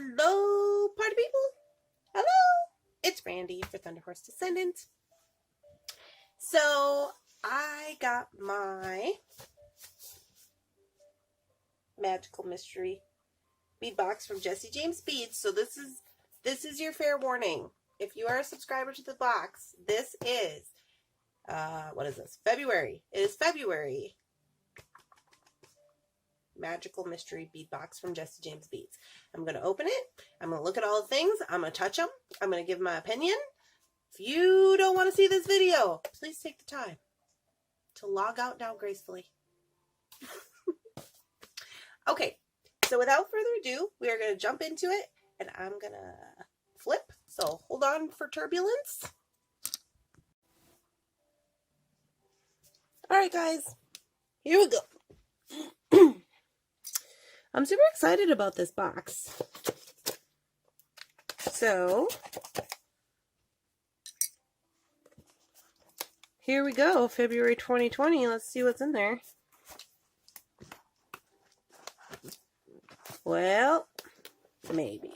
Hello, party people. Hello. It's Randy for Thunder Horse Descendants. So I got my Magical Mystery bead box from Jesse James Beads. So this is your fair warning. If you are a subscriber to the box, this is what is this? February. It is February. Magical Mystery bead box from Jesse James Beads. I'm going to open it. I'm going to look at all the things. I'm going to touch them. I'm going to give my opinion. If you don't want to see this video, please take the time to log out now gracefully. Okay, so without further ado, we are going to jump into it, and I'm going to flip. So hold on for turbulence. All right, guys, here we go. I'm super excited about this box. So, here we go, February 2020. Let's see what's in there. Well, maybe.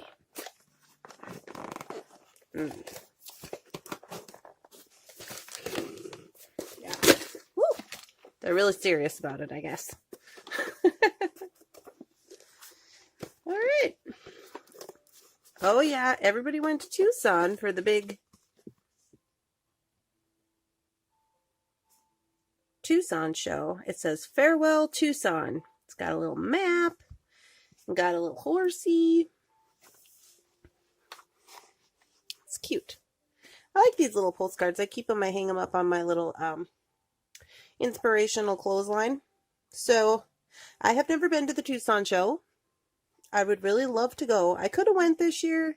Yeah. Woo. They're really serious about it, I guess. All right. Oh, yeah. Everybody went to Tucson for the big Tucson show. It says, Farewell, Tucson. It's got a little map. And got a little horsey. It's cute. I like these little postcards. I keep them. I hang them up on my little inspirational clothesline. So, I have never been to the Tucson show. I would really love to go. I could have went this year,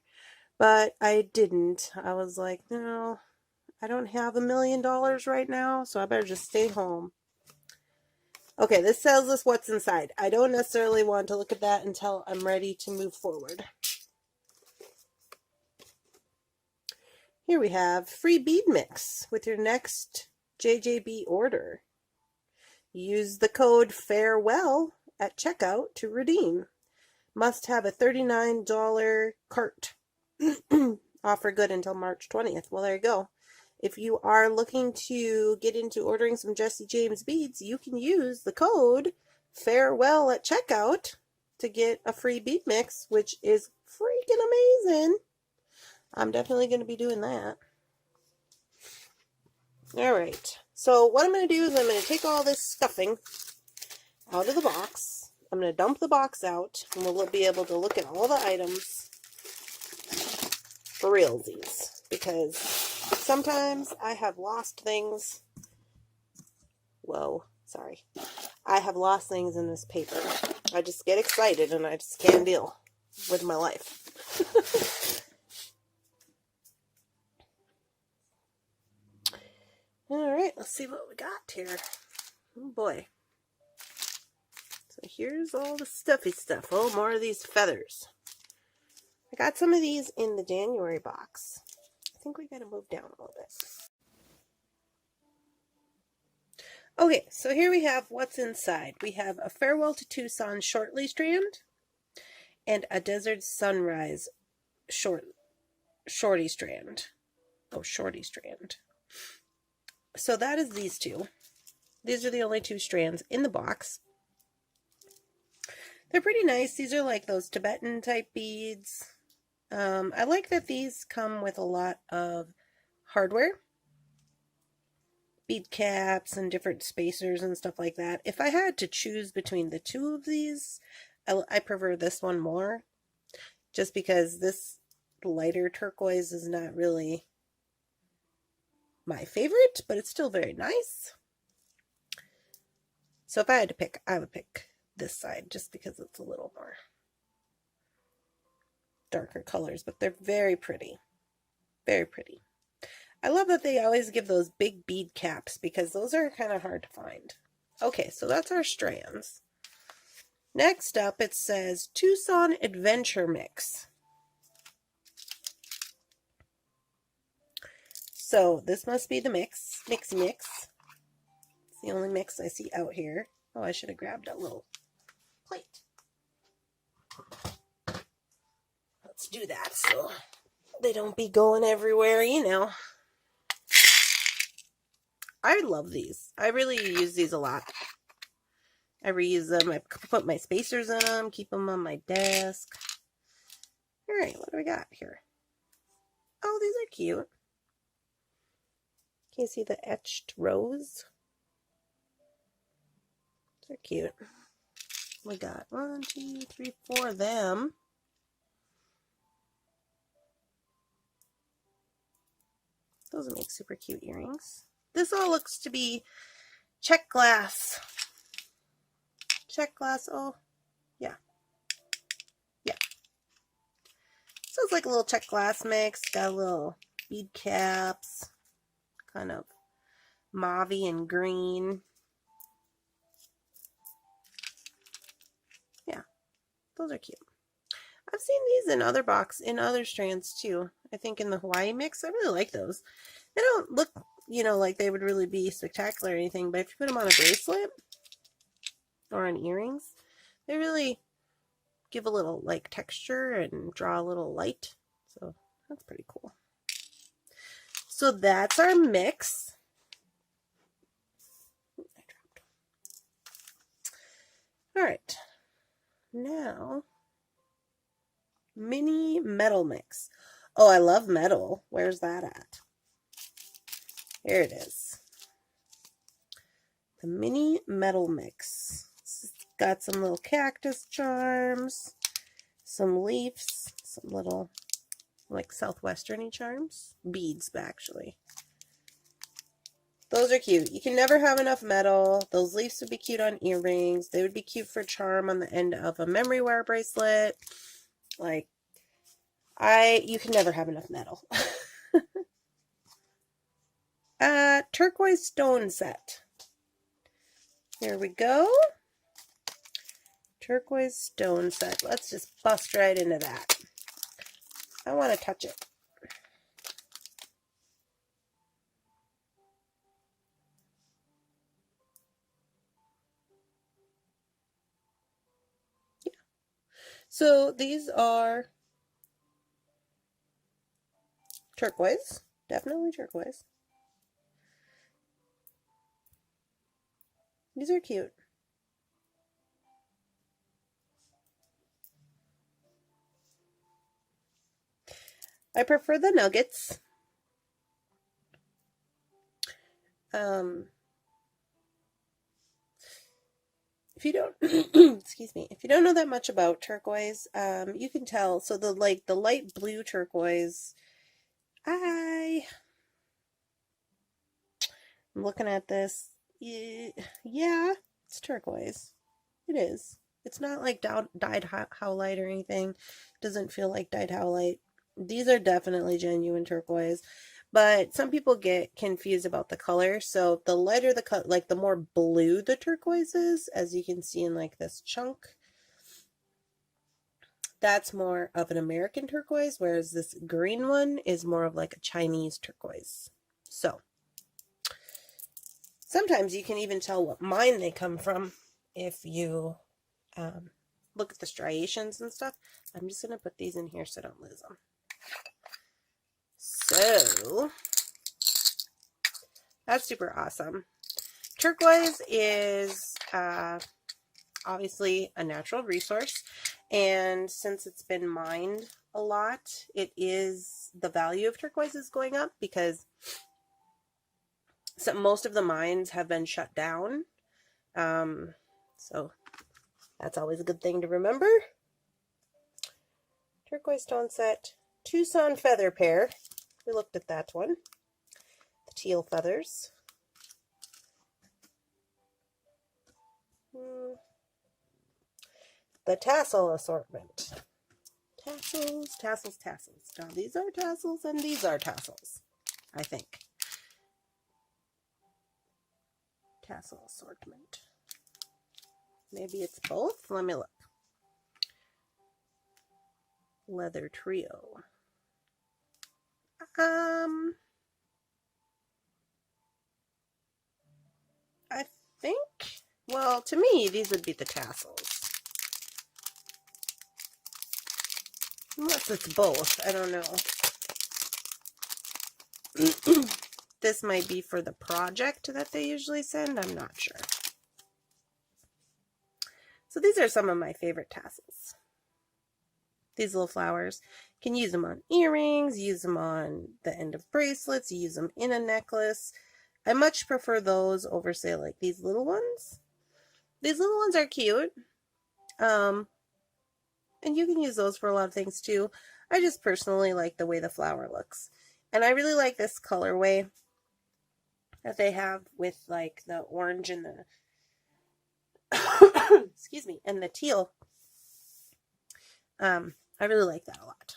but I didn't. I was like, no, I don't have $1 million right now, so I better just stay home. Okay, this tells us what's inside. I don't necessarily want to look at that until I'm ready to move forward. Here we have free bead mix with your next JJB order. Use the code FAREWELL at checkout to redeem. Must have a $39 cart. Offer good until March 20th. Well, there you go. If you are looking to get into ordering some Jesse James beads, you can use the code FAREWELL at checkout to get a free bead mix, which is freaking amazing. I'm definitely going to be doing that. All right. So what I'm going to do is I'm going to take all this stuffing out of the box. I'm going to dump the box out, and we'll be able to look at all the items for realsies, because sometimes I have lost things. Whoa, sorry. I have lost things in this paper. I just get excited, and I just can't deal with my life. All right, let's see what we got here. Oh, boy. So here's all the stuffy stuff. Oh, more of these feathers. I got some of these in the January box. I think we got to move down a little bit. Okay, so here we have what's inside. We have a Farewell to Tucson shortly strand and a Desert Sunrise shorty strand. Oh, shorty strand. So that is these two. These are the only two strands in the box. They're pretty nice. These are like those Tibetan type beads. I like that these come with a lot of hardware. Bead caps and different spacers and stuff like that. If I had to choose between the two of these, I prefer this one more. Just because this lighter turquoise is not really my favorite, but it's still very nice. So if I had to pick, I would pick this side just because it's a little more darker colors, but they're very pretty. Very pretty. I love that they always give those big bead caps because those are kind of hard to find. Okay, so that's our strands. Next up, it says Tucson Adventure Mix. So this must be the mix. It's the only mix I see out here. Oh, I should have grabbed a little plate. to do that so they don't be going everywhere, you know. I love these. I really use these a lot. I reuse them. I put my spacers in them, keep them on my desk. All right, what do we got here? Oh, these are cute. Can you see the etched rose? They're cute. We got 1, 2, 3, 4 of them. Those make super cute earrings. This all looks to be check glass. Check glass. Oh, yeah. Yeah. So it's like a little check glass mix. Got a little bead caps. Kind of mauve-y and green. Yeah. Those are cute. I've seen these in other strands too. I think in the Hawaii mix. I really like those. They don't look, you know, like they would really be spectacular or anything, but if you put them on a bracelet or on earrings, they really give a little like texture and draw a little light. So that's pretty cool. So that's our mix. All right. Now, mini metal mix. Oh, I love metal. Where's that at? Here it is. The mini metal mix. It's got some little cactus charms, some leaves, some little like southwesterny charms. Beads, actually. Those are cute. You can never have enough metal. Those leaves would be cute on earrings. They would be cute for charm on the end of a memory wear bracelet. Like, you can never have enough metal. Turquoise stone set. Here we go. Turquoise stone set. Let's just bust right into that. I want to touch it. Yeah. So these are turquoise. Definitely turquoise. These are cute. I prefer the nuggets. If you don't, excuse me, if you don't know that much about turquoise, you can tell. So the light blue turquoise, I'm looking at this. Yeah, it's turquoise. It is. It's not like dyed howlite or anything. Doesn't feel like dyed howlite. These are definitely genuine turquoise. But some people get confused about the color. So the lighter the color, like the more blue the turquoise is, as you can see in like this chunk, that's more of an American turquoise, whereas this green one is more of like a Chinese turquoise. So sometimes you can even tell what mine they come from if you look at the striations and stuff. I'm just going to put these in here so I don't lose them. So that's super awesome. Turquoise is obviously a natural resource, and since it's been mined a lot, the value of turquoise is going up because most of the mines have been shut down. So that's always a good thing to remember. Turquoise stone set, Tucson feather pair. We looked at that one. The teal feathers. The tassel assortment. Tassels, tassels, tassels. Now these are tassels and these are tassels, I think. Tassel assortment. Maybe it's both. Let me look. Leather trio. I think, well, to me, these would be the tassels. Unless it's both, I don't know. This might be for the project that they usually send, I'm not sure. So these are some of my favorite tassels. These little flowers. You can use them on earrings, use them on the end of bracelets, use them in a necklace. I much prefer those over, say, like these little ones. These little ones are cute. And you can use those for a lot of things too. I just personally like the way the flower looks. And I really like this colorway that they have with like the orange and the excuse me, and the teal. I really like that a lot.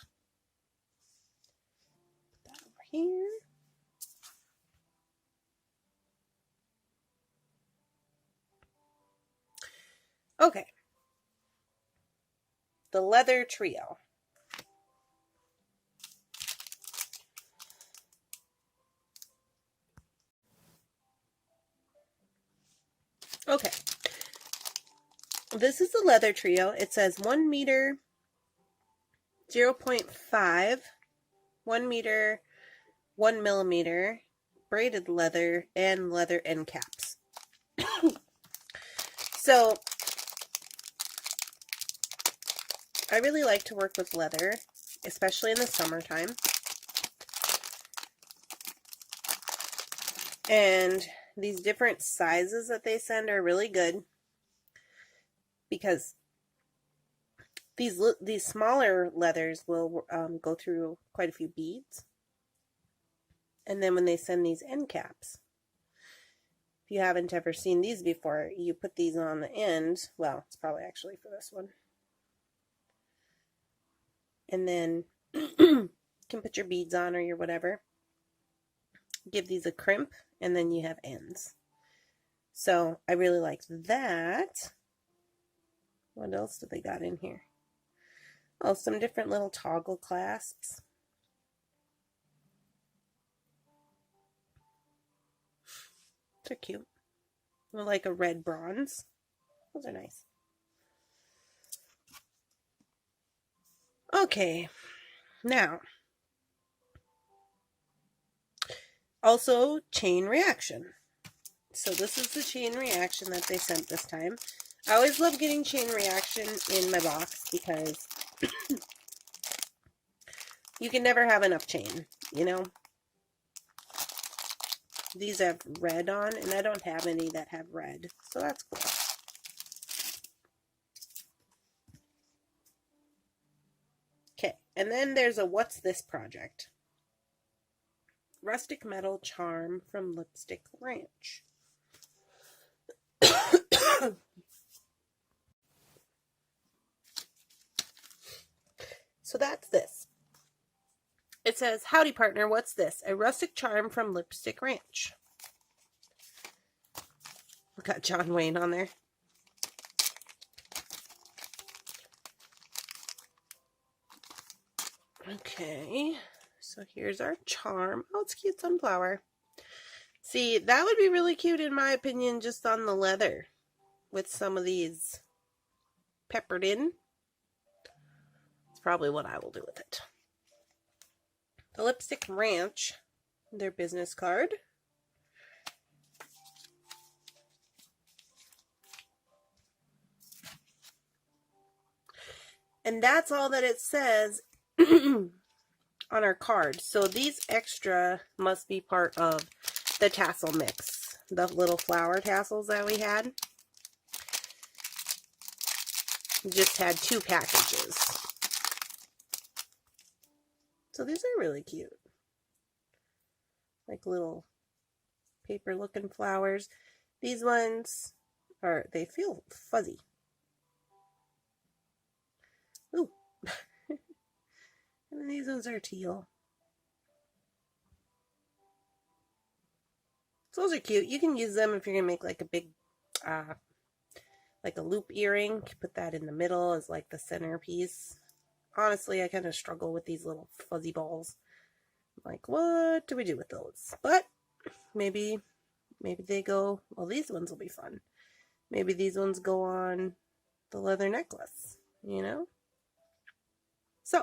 Put that over here. Okay. The leather trio. Okay. This is the leather trio. It says 1 meter, 0.5, 1 meter, 1 millimeter, braided leather, and leather end caps. So, I really like to work with leather, especially in the summertime. And these different sizes that they send are really good because these smaller leathers will go through quite a few beads. And then when they send these end caps, if you haven't ever seen these before, you put these on the end. Well, it's probably actually for this one. And then you can put your beads on or your whatever. Give these a crimp, and then you have ends. So I really like that. What else do they got in here? Oh, some different little toggle clasps. They're cute. They're like a red bronze. Those are nice. Okay, now, also chain reaction. So this is the chain reaction that they sent this time. I always love getting chain reaction in my box because you can never have enough chain, you know? These have red on, and I don't have any that have red, so that's cool. Okay, and then there's a What's This project. Rustic Metal Charm from Lipstick Ranch. So that's this. It says, howdy partner, what's this? A rustic charm from Lipstick Ranch. We got John Wayne on there. Okay, so here's our charm. Oh, it's cute sunflower. See, that would be really cute in my opinion, just on the leather with some of these peppered in. It's probably what I will do with it. The Lipstick Ranch, their business card. And that's all that it says on our card. So these extra must be part of the tassel mix. The little flower tassels that we had. We just had 2 packages. So these are really cute. Like little paper looking flowers. These ones are, they feel fuzzy. Ooh. And then these ones are teal. So those are cute. You can use them if you're going to make like a big, like a loop earring. Put that in the middle as like the centerpiece. Honestly, I kind of struggle with these little fuzzy balls. Like, what do we do with those? But maybe they go, well, these ones will be fun. Maybe these ones go on the leather necklace, you know? So,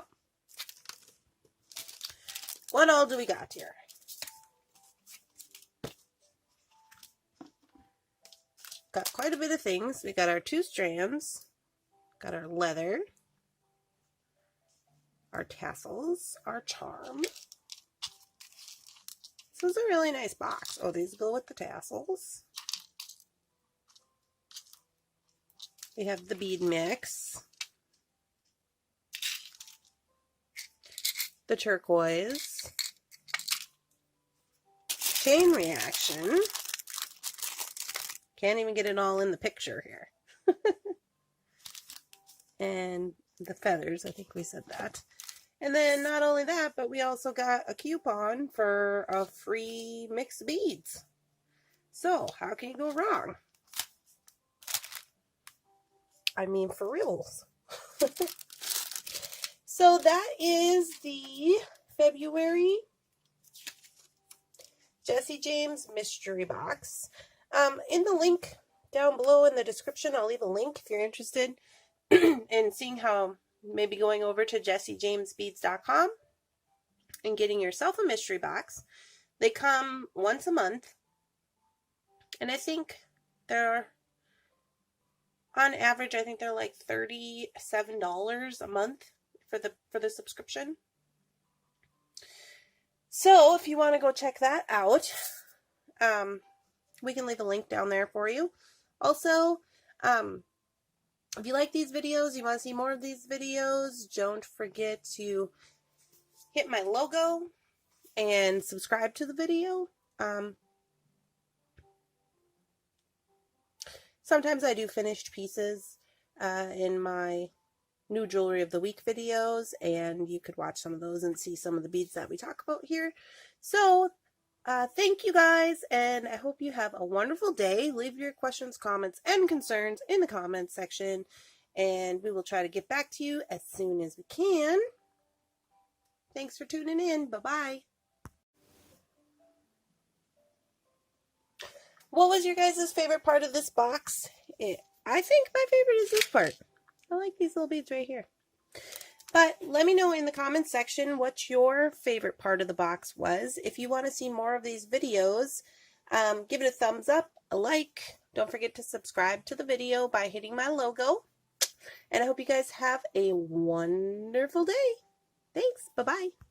what all do we got here? Got quite a bit of things. We got our 2 strands, got our leather, our tassels, our charm. This is a really nice box. Oh, these go with the tassels. We have the bead mix, the turquoise, chain reaction. Can't even get it all in the picture here. And the feathers, I think we said that. And then not only that, but we also got a coupon for a free mixed beads. So how can you go wrong? I mean, for reals. So that is the February Jesse James mystery box. In the link down below in the description, I'll leave a link if you're interested in seeing how, maybe going over to jessejamesbeads.com and getting yourself a mystery box. They come once a month, and I think they're, on average, I think they're like $37 a month for the subscription. So if you want to go check that out, we can leave a link down there for you. Also, if you like these videos, you want to see more of these videos, don't forget to hit my logo and subscribe to the video. Sometimes I do finished pieces in my new jewelry of the week videos, and you could watch some of those and see some of the beads that we talk about here. So thank you guys, and I hope you have a wonderful day. Leave your questions, comments, and concerns in the comments section, and we will try to get back to you as soon as we can. Thanks for tuning in. Bye-bye. What was your guys' favorite part of this box? I think my favorite is this part. I like these little beads right here. But let me know in the comments section what your favorite part of the box was. If you want to see more of these videos, give it a thumbs up, a like. Don't forget to subscribe to the video by hitting my logo. And I hope you guys have a wonderful day. Thanks. Bye-bye.